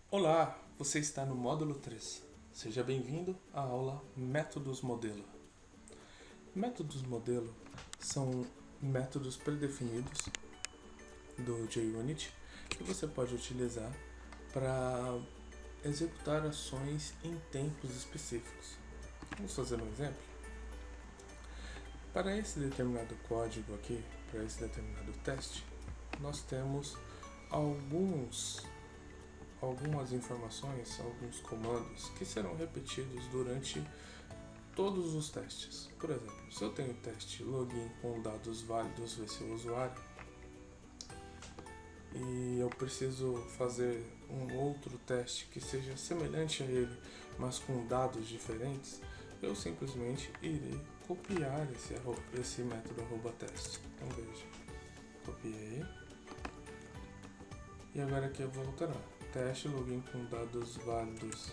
Olá, você está no módulo 3. Seja bem-vindo à aula Métodos Modelo. Métodos Modelo são métodos predefinidos do JUnit que você pode utilizar para executar ações em tempos específicos. Vamos fazer um exemplo? Para esse determinado código aqui, para esse determinado teste, nós temos algumas informações, alguns comandos que serão repetidos durante todos os testes. Por exemplo, se eu tenho teste login com dados válidos do seu usuário e eu preciso fazer um outro teste que seja semelhante a ele, mas com dados diferentes, eu simplesmente irei copiar esse método @teste. Então veja, copiei e agora aqui eu vou alterar. Teste login com dados válidos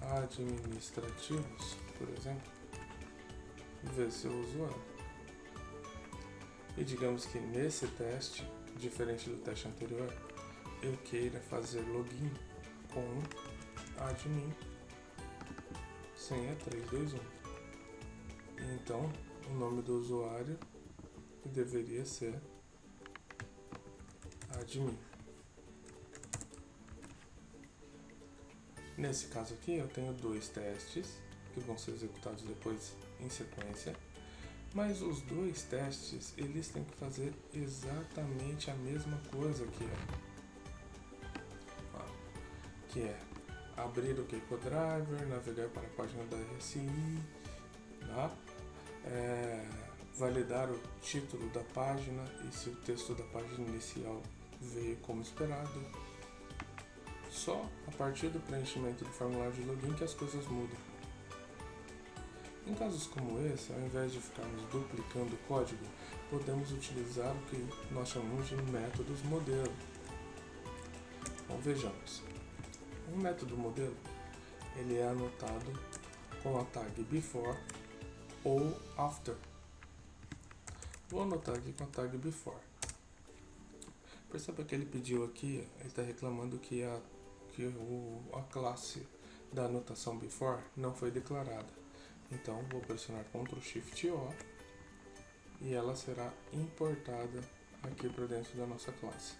administrativos, por exemplo, ver seu usuário. E digamos que nesse teste, diferente do teste anterior, eu queira fazer login com admin senha 321. Então, o nome do usuário deveria ser admin. Nesse caso aqui, eu tenho dois testes que vão ser executados depois em sequência, mas os dois testes eles têm que fazer exatamente a mesma coisa que é abrir o KeePoDriver, navegar para a página da RSI, validar o título da página e se o texto da página inicial veio como esperado. Só a partir do preenchimento do formulário de login que as coisas mudam. Em casos como esse, ao invés de ficarmos duplicando o código, podemos utilizar o que nós chamamos de métodos modelo. Então vejamos. Um método modelo ele é anotado com a tag before ou after. Vou anotar aqui com a tag before. Perceba que ele pediu aqui, ele está reclamando que a classe da anotação before não foi declarada. Então vou pressionar Ctrl Shift O e ela será importada aqui para dentro da nossa classe.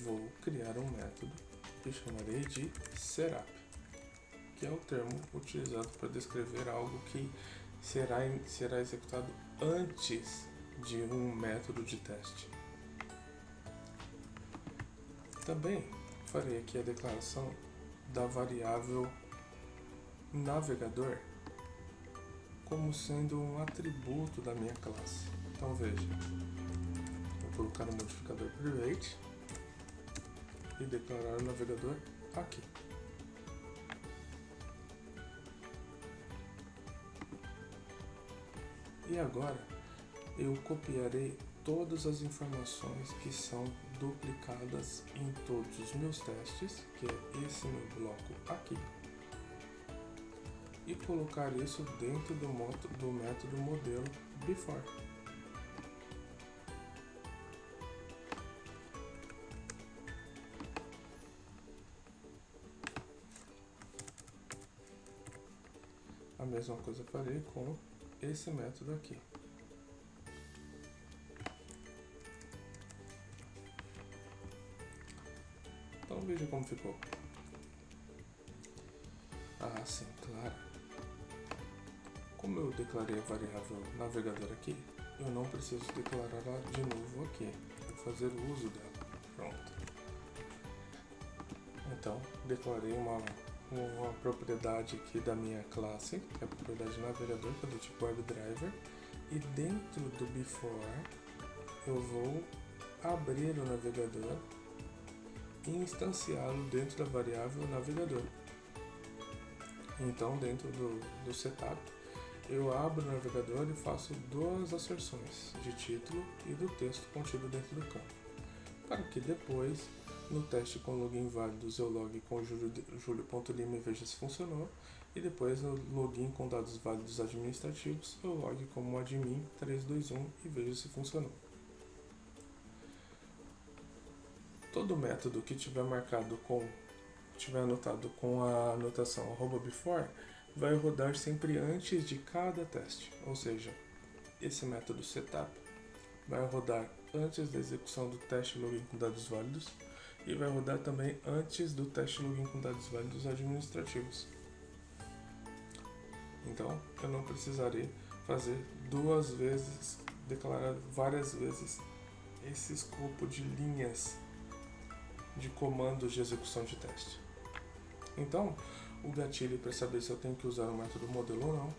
Vou criar um método que chamarei de setup, que é o termo utilizado para descrever algo que será executado antes de um método de teste. Também farei aqui a declaração da variável navegador como sendo um atributo da minha classe. Então veja, vou colocar o modificador private e declarar o navegador aqui. E agora eu copiarei todas as informações que são duplicadas em todos os meus testes, que é esse meu bloco aqui, e colocar isso dentro do método modelo before. A mesma coisa farei com esse método aqui. Então veja como ficou. Sim, claro. Como eu declarei a variável navegador aqui, eu não preciso declarar ela de novo aqui. Vou fazer uso dela. Pronto. Então, declarei uma propriedade aqui da minha classe, que é a propriedade navegador, que é do tipo WebDriver, e dentro do before eu vou abrir o navegador e instanciá-lo dentro da variável navegador. Então, dentro do setup, eu abro o navegador e faço duas asserções de título e do texto contido dentro do campo, para que depois, no teste com login válidos, eu logue com julio.lima e veja se funcionou, e depois no login com dados válidos administrativos, eu logue como admin 321 e veja se funcionou. todo método que tiver anotado com a anotação @before vai rodar sempre antes de cada teste, ou seja, esse método setup vai rodar antes da execução do teste login com dados válidos e vai rodar também antes do teste login com dados válidos administrativos. Então, eu não precisarei fazer duas vezes, declarar várias vezes esse escopo de linhas de comandos de execução de teste. Então, o gatilho para saber se eu tenho que usar o método modelo ou não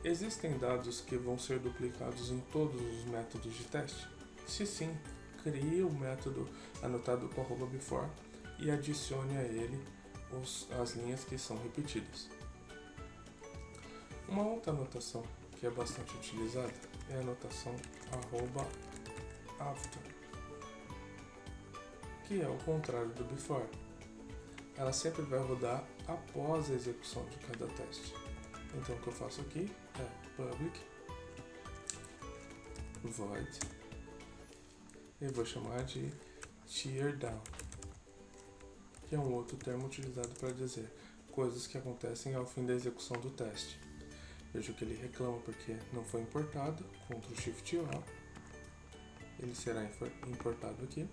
existem dados que vão ser duplicados em todos os métodos de teste? Se sim, crie o método anotado com @before e adicione a ele as linhas que são repetidas. Uma outra anotação que é bastante utilizada é a anotação @after, que é o contrário do before. Ela sempre vai rodar após a execução de cada teste. Então o que eu faço aqui é public void e vou chamar de tear down, que é um outro termo utilizado para dizer coisas que acontecem ao fim da execução do teste. Veja que ele reclama porque não foi importado, Ctrl Shift O, ele será importado aqui.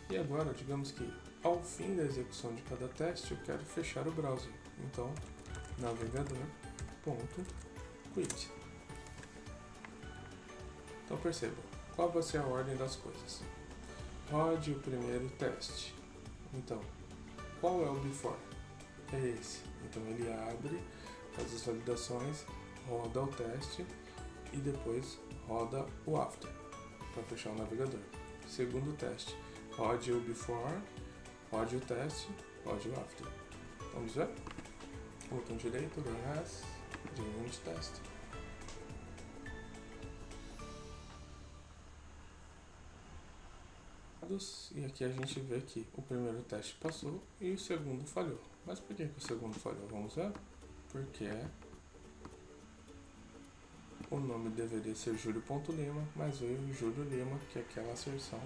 E agora, digamos que ao fim da execução de cada teste, eu quero fechar o browser. Então, navegador.quit. Então perceba, qual vai ser a ordem das coisas? Rode o primeiro teste. Então, qual é o before? É esse. Então ele abre, faz as validações, roda o teste e depois roda o after para fechar o navegador. Segundo teste, rode o before, rode o teste, rode o after. Vamos ver? Botão direito, run as, de unit test. E aqui a gente vê que o primeiro teste passou e o segundo falhou. Mas por que o segundo falhou? Vamos ver? Porque o nome deveria ser Júlio.Lima, mas veio Júlio Lima, que é aquela asserção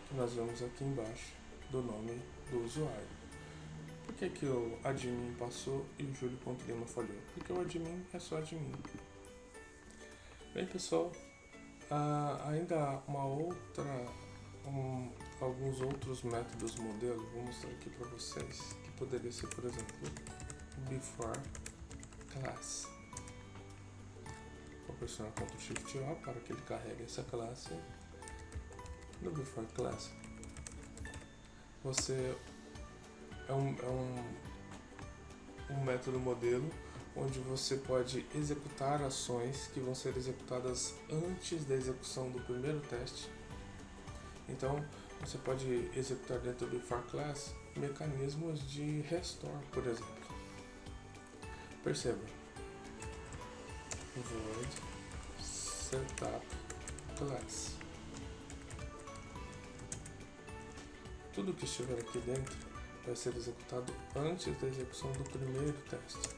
que nós vemos aqui embaixo do nome do usuário. Por que o admin passou e o Júlio.Lima falhou? Porque o admin é só admin. Bem, pessoal, ainda há alguns outros métodos modelo. Vou mostrar aqui para vocês, que poderia ser, por exemplo, before class. Vou pressionar Ctrl Shift O para que ele carregue essa classe. No before class, você é um método modelo onde você pode executar ações que vão ser executadas antes da execução do primeiro teste. Então, você pode executar dentro do before class mecanismos de restore, por exemplo. Perceba. Void setup class. Tudo que estiver aqui dentro vai ser executado antes da execução do primeiro teste.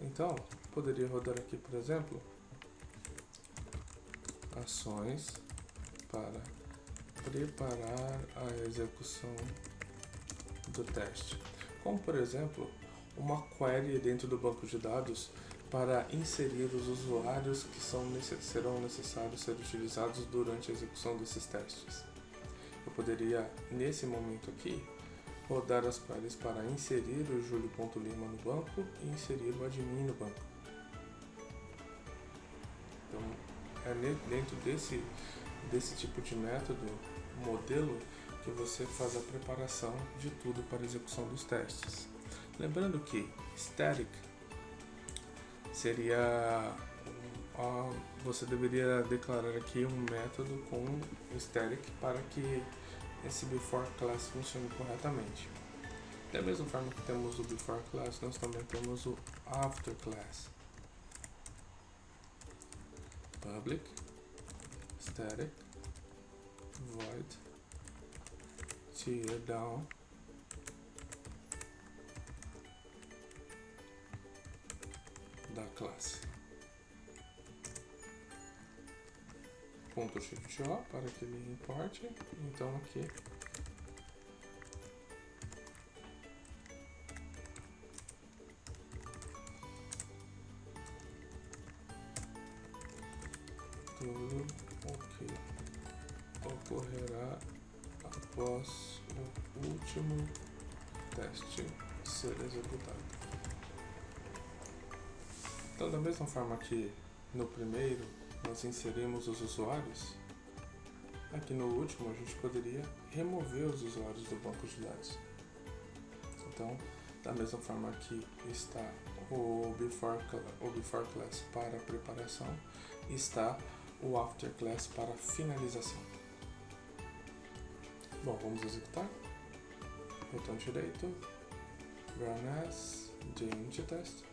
Então, poderia rodar aqui, por exemplo, ações para preparar a execução do teste. Como, por exemplo, uma query dentro do banco de dados para inserir os usuários que serão necessários ser utilizados durante a execução desses testes. Eu poderia, nesse momento aqui, rodar as queries para inserir o Júlio.Lima no banco e inserir o admin no banco. Então, é dentro desse tipo de método, modelo, que você faz a preparação de tudo para a execução dos testes. Lembrando que static seria você deveria declarar aqui um método com static para que esse before class funcione corretamente. Da mesma forma que temos o before class, nós também temos o after class. Public static void tear down da classe. .shift-O para que ele importe. Então aqui tudo o que ocorrerá após o último teste ser executado. Então, da mesma forma que no primeiro nós inserimos os usuários, aqui no último a gente poderia remover os usuários do banco de dados. Então, da mesma forma que está o before class para preparação, está o after class para finalização. Bom, vamos executar. Botão direito, run as, unit test.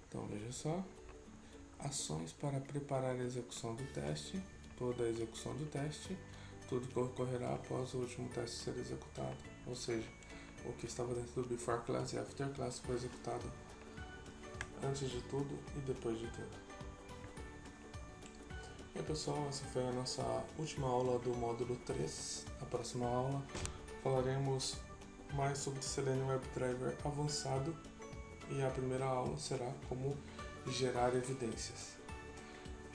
Então veja só, ações para preparar a execução do teste, toda a execução do teste, tudo que ocorrerá após o último teste ser executado, ou seja, o que estava dentro do before class e after class foi executado antes de tudo e depois de tudo. E pessoal, essa foi a nossa última aula do módulo 3. Na próxima aula falaremos mais sobre Selenium WebDriver avançado e a primeira aula será como gerar evidências.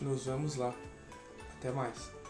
Nos vemos lá. Até mais!